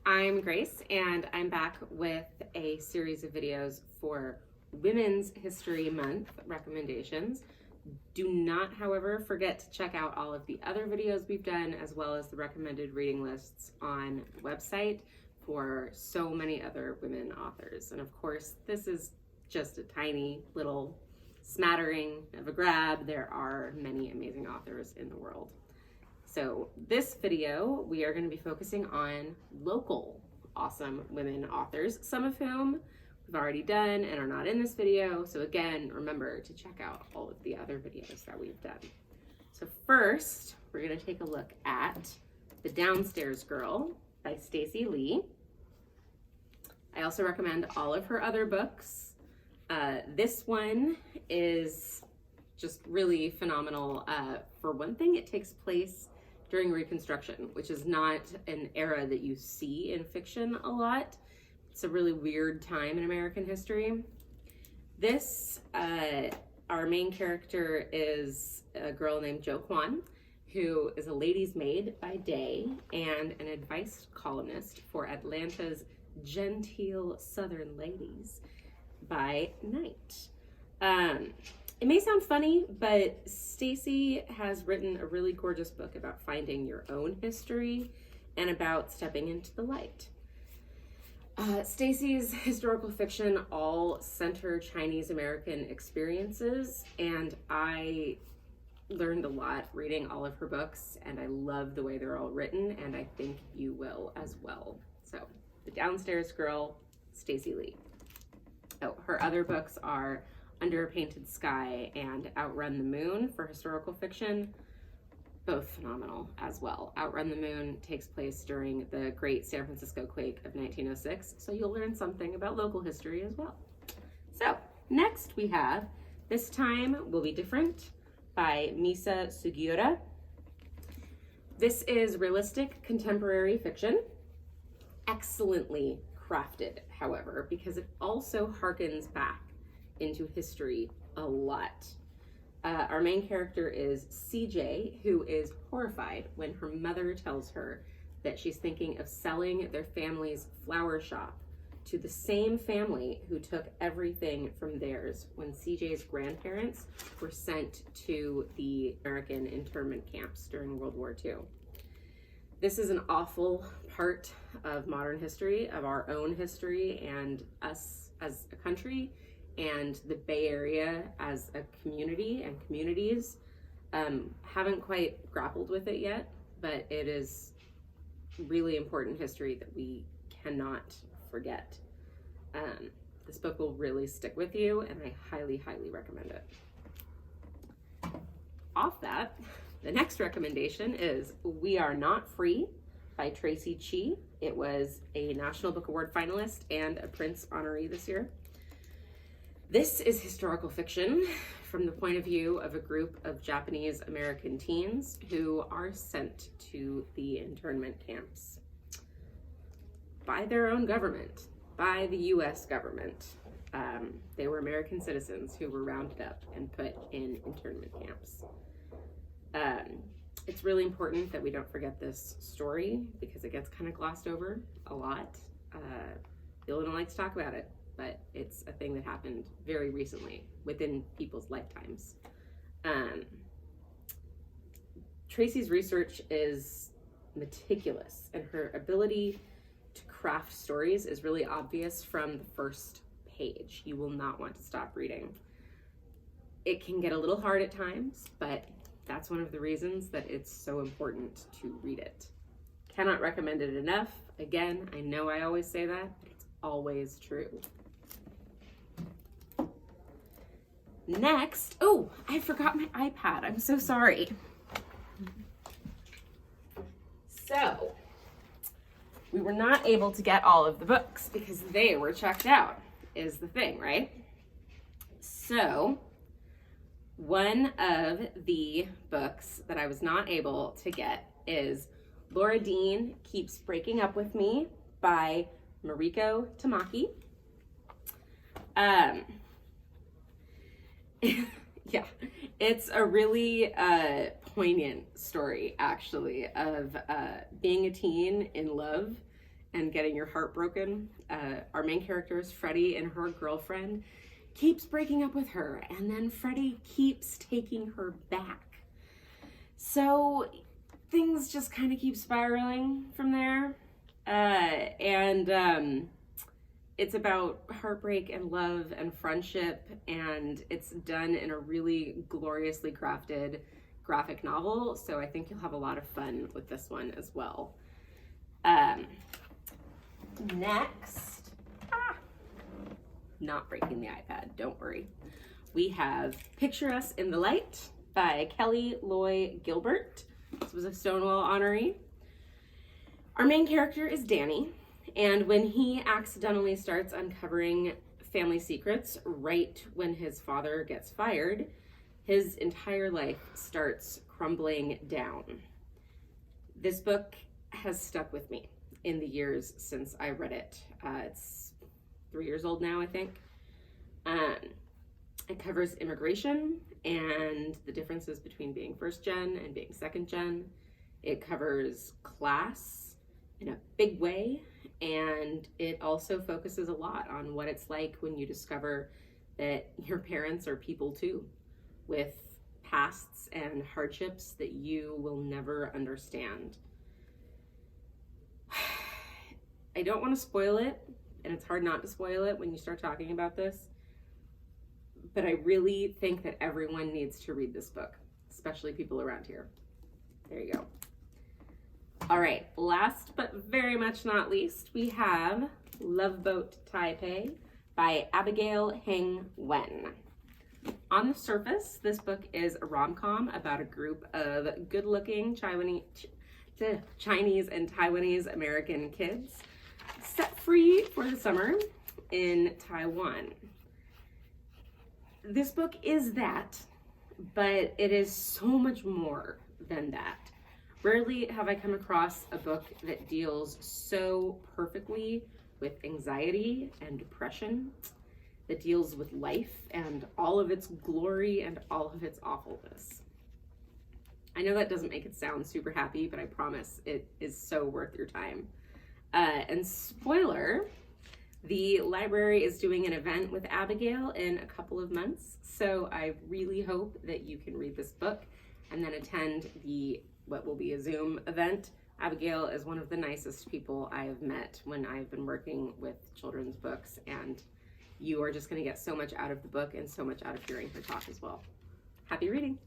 I'm Grace, and I'm back with a series of videos for Women's History Month recommendations. Do not, however, forget to check out all of the other videos we've done, as well as the recommended reading lists on the website for so many other women authors. And of course, this is just a tiny little smattering of a grab. There are many amazing authors in the world. So this video, we are going to be focusing on local awesome women authors, some of whom we've already done and are not in this video. So again, remember to check out all of the other videos that we've done. So first, we're going to take a look at The Downstairs Girl by Stacey Lee. I also recommend all of her other books. This one is just really phenomenal. For one thing, it takes place during Reconstruction, which is not an era that you see in fiction a lot. It's a really weird time in American history. This, our main character is a girl named Jo Kwan, who is a lady's maid by day and an advice columnist for Atlanta's genteel Southern ladies by night. It may sound funny, but Stacey has written a really gorgeous book about finding your own history and about stepping into the light. Stacey's historical fiction all center Chinese American experiences, and I learned a lot reading all of her books, and I love the way they're all written, and I think you will as well. So, The Downstairs Girl, Stacey Lee. Oh, her other books are Under a Painted Sky and Outrun the Moon for historical fiction, both phenomenal as well. Outrun the Moon takes place during the Great San Francisco Quake of 1906, so you'll learn something about local history as well. So next we have This Time Will Be Different by Misa Sugiyora. This is realistic contemporary fiction, excellently crafted, however, because it also harkens back into history a lot. Our main character is CJ, who is horrified when her mother tells her that she's thinking of selling their family's flower shop to the same family who took everything from theirs when CJ's grandparents were sent to the American internment camps during World War II. This is an awful part of modern history, of our own history, and us as a country, and the Bay Area as a community and communities. Haven't quite grappled with it yet, but it is really important history that we cannot forget. This book will really stick with you, and I highly, highly recommend it. Off that, the next recommendation is We Are Not Free by Tracy Chi. It was a National Book Award finalist and a Prince honoree this year. This is historical fiction from the point of view of a group of Japanese American teens who are sent to the internment camps by their own government, by the US government. They were American citizens who were rounded up and put in internment camps. It's really important that we don't forget this story because it gets kind of glossed over a lot. People don't like to talk about it, but it's a thing that happened very recently within people's lifetimes. Tracy's research is meticulous, and her ability to craft stories is really obvious from the first page. You will not want to stop reading. It can get a little hard at times, but that's one of the reasons that it's so important to read it. Cannot recommend it enough. Again, I know I always say that, but it's always true. Next, oh, I forgot my iPad. I'm so sorry. So, we were not able to get all of the books because they were checked out, is the thing, right? So, one of the books that I was not able to get is Laura Dean Keeps Breaking Up With Me by Mariko Tamaki. Yeah, it's a really poignant story, actually, of being a teen in love and getting your heart broken. Our main characters, Freddie and her girlfriend, keeps breaking up with her, and then Freddie keeps taking her back. So things just kind of keep spiraling from there. It's about heartbreak and love and friendship, and it's done in a really gloriously crafted graphic novel, so I think you'll have a lot of fun with this one as well. Next, not breaking the iPad, don't worry. We have Picture Us in the Light by Kelly Loy Gilbert. This was a Stonewall honoree. Our main character is Danny, and when he accidentally starts uncovering family secrets right when his father gets fired, his entire life starts crumbling down. This book has stuck with me in the years since I read it. It's 3 years old now, I think. It covers immigration and the differences between being first gen and being second gen. It covers class in a big way, and it also focuses a lot on what it's like when you discover that your parents are people too, with pasts and hardships that you will never understand. I don't want to spoil it, and it's hard not to spoil it when you start talking about this, but I really think that everyone needs to read this book, especially people around here. There you go. All right, last but very much not least, we have Love Boat Taipei by Abigail Heng Wen. On the surface, this book is a rom-com about a group of good-looking Chinese and Taiwanese American kids set free for the summer in Taiwan. This book is that, but it is so much more than that. Rarely have I come across a book that deals so perfectly with anxiety and depression, that deals with life and all of its glory and all of its awfulness. I know that doesn't make it sound super happy, but I promise it is so worth your time. And spoiler, the library is doing an event with Abigail in a couple of months, so I really hope that you can read this book and then attend what will be a Zoom event. Abigail is one of the nicest people I have met when I've been working with children's books, and you are just going to get so much out of the book and so much out of hearing her talk as well. Happy reading!